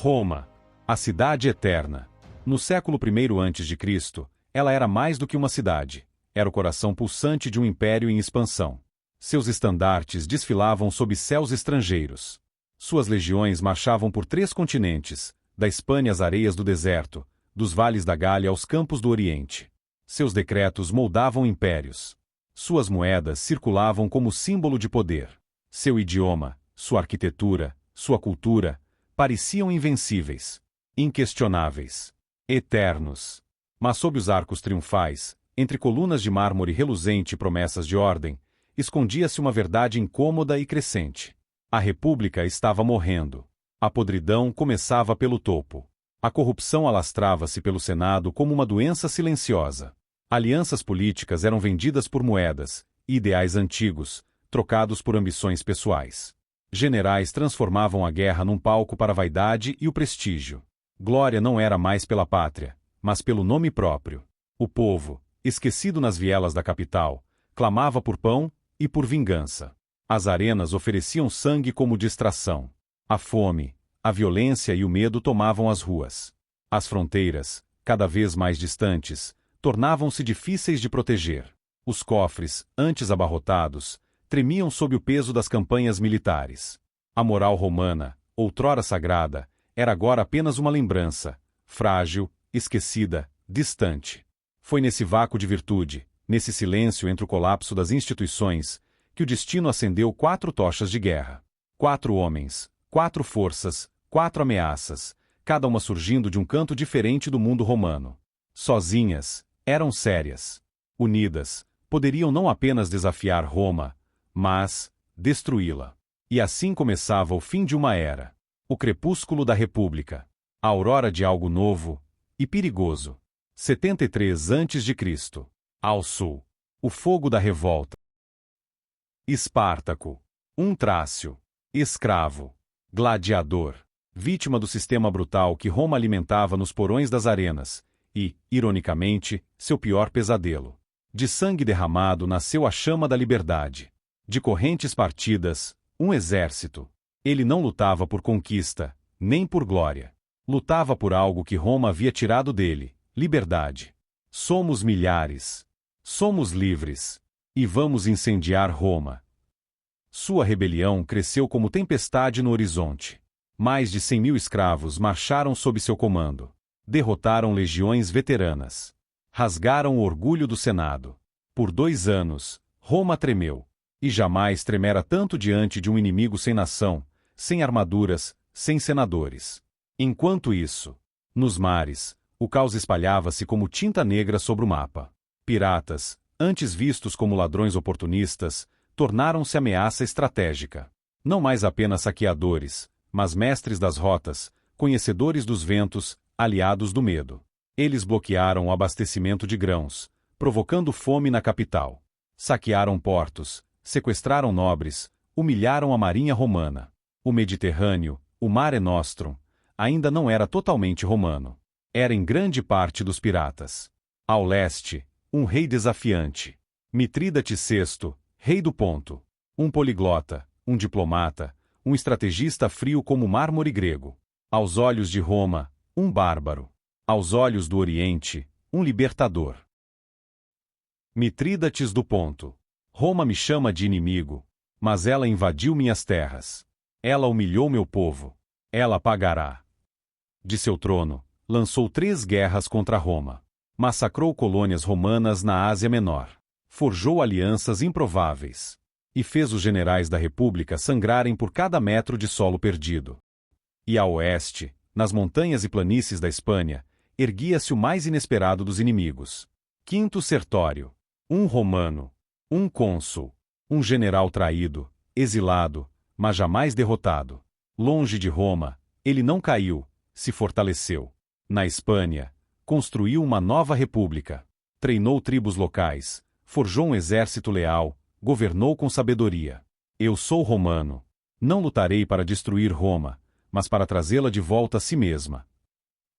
Roma, a cidade eterna. No século I a.C., ela era mais do que uma cidade. Era o coração pulsante de um império em expansão. Seus estandartes desfilavam sob céus estrangeiros. Suas legiões marchavam por 3 continentes, da Espanha às areias do deserto, dos vales da Gália aos campos do Oriente. Seus decretos moldavam impérios. Suas moedas circulavam como símbolo de poder. Seu idioma, sua arquitetura, sua cultura, pareciam invencíveis, inquestionáveis, eternos. Mas sob os arcos triunfais, entre colunas de mármore reluzente e promessas de ordem, escondia-se uma verdade incômoda e crescente. A República estava morrendo. A podridão começava pelo topo. A corrupção alastrava-se pelo Senado como uma doença silenciosa. Alianças políticas eram vendidas por moedas, e ideais antigos, trocados por ambições pessoais. Generais transformavam a guerra num palco para a vaidade e o prestígio. Glória não era mais pela pátria, mas pelo nome próprio. O povo, esquecido nas vielas da capital, clamava por pão e por vingança. As arenas ofereciam sangue como distração. A fome, a violência e o medo tomavam as ruas. As fronteiras, cada vez mais distantes, tornavam-se difíceis de proteger. Os cofres, antes abarrotados, tremiam sob o peso das campanhas militares. A moral romana, outrora sagrada, era agora apenas uma lembrança, frágil, esquecida, distante. Foi nesse vácuo de virtude, nesse silêncio entre o colapso das instituições, que o destino acendeu 4 tochas de guerra. 4 homens, 4 forças, 4 ameaças, cada uma surgindo de um canto diferente do mundo romano. Sozinhas, eram sérias. Unidas, poderiam não apenas desafiar Roma, mas destruí-la. E assim começava o fim de uma era. O crepúsculo da República. A aurora de algo novo e perigoso. 73 a.C. Ao sul. O fogo da revolta. Espartaco. Um trácio. Escravo. Gladiador. Vítima do sistema brutal que Roma alimentava nos porões das arenas. E, ironicamente, seu pior pesadelo. De sangue derramado nasceu a chama da liberdade. De correntes partidas, um exército. Ele não lutava por conquista, nem por glória. Lutava por algo que Roma havia tirado dele, liberdade. Somos milhares. Somos livres. E vamos incendiar Roma. Sua rebelião cresceu como tempestade no horizonte. Mais de 100.000 escravos marcharam sob seu comando. Derrotaram legiões veteranas. Rasgaram o orgulho do Senado. Por 2 anos, Roma tremeu. E jamais tremera tanto diante de um inimigo sem nação, sem armaduras, sem senadores. Enquanto isso, nos mares, o caos espalhava-se como tinta negra sobre o mapa. Piratas, antes vistos como ladrões oportunistas, tornaram-se ameaça estratégica. Não mais apenas saqueadores, mas mestres das rotas, conhecedores dos ventos, aliados do medo. Eles bloquearam o abastecimento de grãos, provocando fome na capital. Saquearam portos, sequestraram nobres, humilharam a marinha romana. O Mediterrâneo, o Mare Nostrum, ainda não era totalmente romano. Era em grande parte dos piratas. Ao leste, um rei desafiante. Mitrídates VI, rei do Ponto. Um poliglota, um diplomata, um estrategista frio como mármore grego. Aos olhos de Roma, um bárbaro. Aos olhos do Oriente, um libertador. Mitrídates do Ponto. Roma me chama de inimigo, mas ela invadiu minhas terras. Ela humilhou meu povo. Ela pagará. De seu trono, lançou 3 guerras contra Roma. Massacrou colônias romanas na Ásia Menor. Forjou alianças improváveis. E fez os generais da República sangrarem por cada metro de solo perdido. E a oeste, nas montanhas e planícies da Espanha, erguia-se o mais inesperado dos inimigos. Quinto Sertório. Um romano. Um cônsul. Um general traído, exilado, mas jamais derrotado. Longe de Roma, ele não caiu, se fortaleceu. Na Espanha, construiu uma nova república. Treinou tribos locais, forjou um exército leal, governou com sabedoria. Eu sou romano. Não lutarei para destruir Roma, mas para trazê-la de volta a si mesma.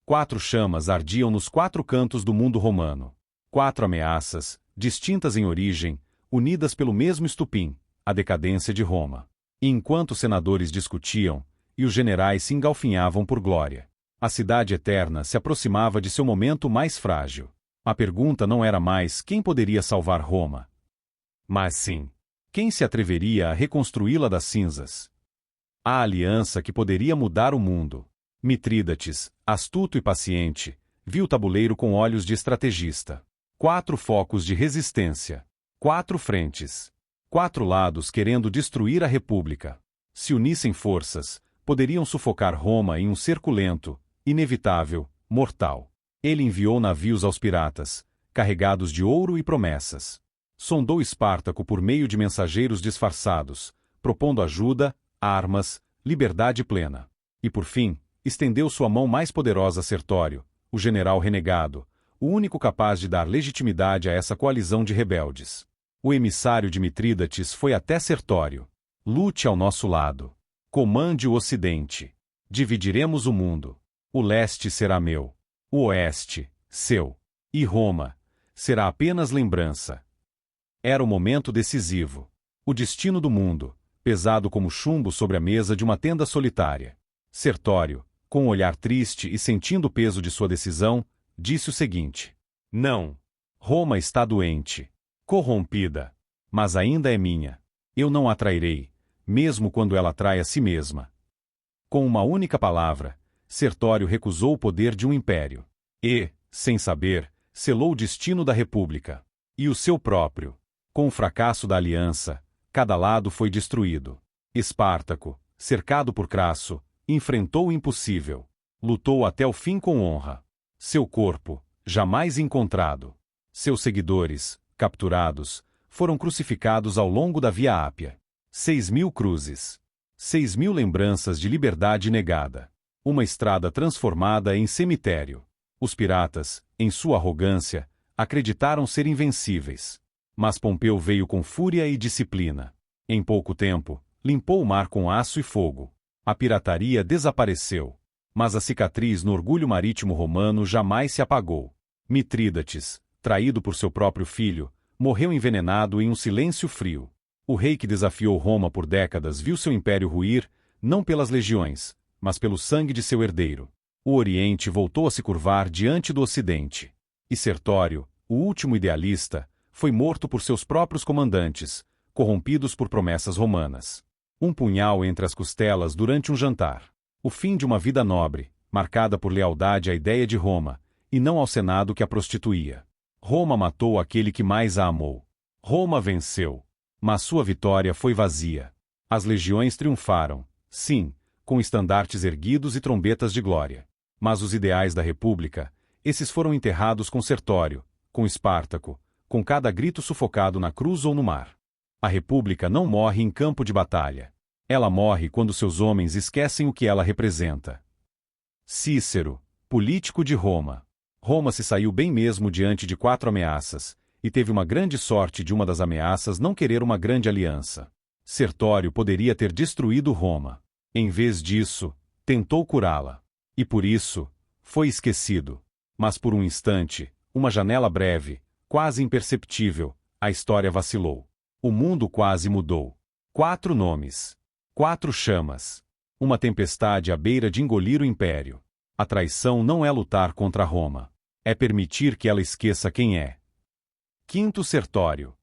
4 chamas ardiam nos 4 cantos do mundo romano. 4 ameaças, distintas em origem, unidas pelo mesmo estupim, a decadência de Roma. E enquanto os senadores discutiam, e os generais se engalfinhavam por glória. A cidade eterna se aproximava de seu momento mais frágil. A pergunta não era mais quem poderia salvar Roma, mas sim, quem se atreveria a reconstruí-la das cinzas? A aliança que poderia mudar o mundo. Mitrídates, astuto e paciente, viu o tabuleiro com olhos de estrategista. 4 focos de resistência. 4 frentes. 4 lados querendo destruir a República. Se unissem forças, poderiam sufocar Roma em um cerco lento, inevitável, mortal. Ele enviou navios aos piratas, carregados de ouro e promessas. Sondou Espartaco por meio de mensageiros disfarçados, propondo ajuda, armas, liberdade plena. E por fim, estendeu sua mão mais poderosa a Sertório, o general renegado, o único capaz de dar legitimidade a essa coalizão de rebeldes. O emissário de Mitrídates foi até Sertório. Lute ao nosso lado. Comande o Ocidente. Dividiremos o mundo. O leste será meu. O oeste, seu. E Roma será apenas lembrança. Era o momento decisivo. O destino do mundo, pesado como chumbo sobre a mesa de uma tenda solitária. Sertório, com um olhar triste e sentindo o peso de sua decisão, disse o seguinte: não. Roma está doente, corrompida, mas ainda é minha. Eu não a trairei, mesmo quando ela trai a si mesma. Com uma única palavra, Sertório recusou o poder de um império. E, sem saber, selou o destino da República. E o seu próprio. Com o fracasso da aliança, cada lado foi destruído. Espartaco, cercado por Crasso, enfrentou o impossível. Lutou até o fim com honra. Seu corpo, jamais encontrado. Seus seguidores, capturados, foram crucificados ao longo da Via Ápia. 6.000 cruzes. 6.000 lembranças de liberdade negada. Uma estrada transformada em cemitério. Os piratas, em sua arrogância, acreditaram ser invencíveis. Mas Pompeu veio com fúria e disciplina. Em pouco tempo, limpou o mar com aço e fogo. A pirataria desapareceu. Mas a cicatriz no orgulho marítimo romano jamais se apagou. Mitrídates, traído por seu próprio filho, morreu envenenado em um silêncio frio. O rei que desafiou Roma por décadas viu seu império ruir, não pelas legiões, mas pelo sangue de seu herdeiro. O Oriente voltou a se curvar diante do Ocidente. E Sertório, o último idealista, foi morto por seus próprios comandantes, corrompidos por promessas romanas. Um punhal entre as costelas durante um jantar. O fim de uma vida nobre, marcada por lealdade à ideia de Roma, e não ao Senado que a prostituía. Roma matou aquele que mais a amou. Roma venceu. Mas sua vitória foi vazia. As legiões triunfaram, sim, com estandartes erguidos e trombetas de glória. Mas os ideais da República, esses foram enterrados com Sertório, com Espartaco, com cada grito sufocado na cruz ou no mar. A República não morre em campo de batalha. Ela morre quando seus homens esquecem o que ela representa. Cícero, político de Roma. Roma se saiu bem mesmo diante de 4 ameaças, e teve uma grande sorte de uma das ameaças não querer uma grande aliança. Sertório poderia ter destruído Roma. Em vez disso, tentou curá-la. E por isso, foi esquecido. Mas por um instante, uma janela breve, quase imperceptível, a história vacilou. O mundo quase mudou. 4 nomes. 4 chamas. Uma tempestade à beira de engolir o império. A traição não é lutar contra Roma. É permitir que ela esqueça quem é. Quinto Sertório.